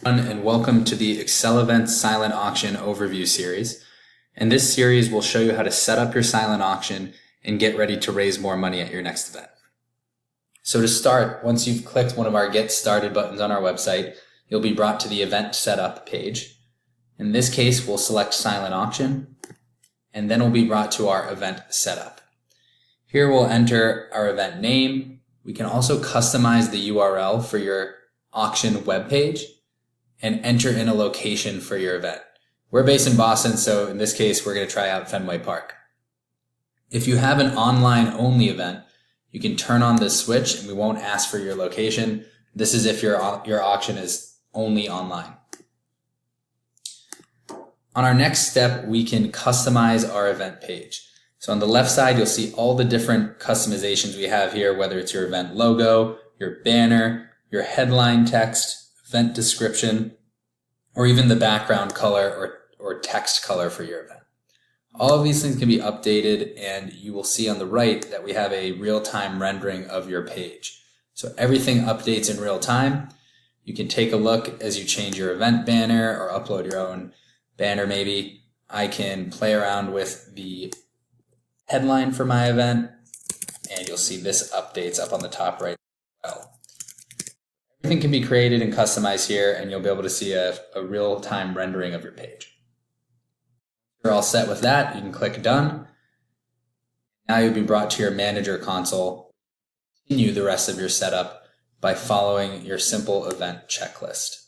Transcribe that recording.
And welcome to the Accelevents Silent Auction Overview series. And this series will show you how to set up your silent auction and get ready to raise more money at your next event. So to start, once you've clicked one of our Get Started buttons on our website, you'll be brought to the Event Setup page. In this case, we'll select Silent Auction, and then we'll be brought to our Event Setup. Here we'll enter our event name. We can also customize the URL for your auction webpage and enter in a location for your event. We're based in Boston, so in this case, we're going to try out Fenway Park. If you have an online-only event, you can turn on this switch and we won't ask for your location. This is if your auction is only online. On our next step, we can customize our event page. So on the left side, you'll see all the different customizations we have here, whether it's your event logo, your banner, your headline text, event description, or even the background color or text color for your event. All of these things can be updated, and you will see on the right that we have a real-time rendering of your page. So everything updates in real time. You can take a look as you change your event banner or upload your own banner maybe. I can play around with the headline for my event, and you'll see this updates up on the top right as well. Everything can be created and customized here, and you'll be able to see a real-time rendering of your page. You're all set with that. You can click Done. Now you'll be brought to your Manager console. Continue the rest of your setup by following your simple event checklist.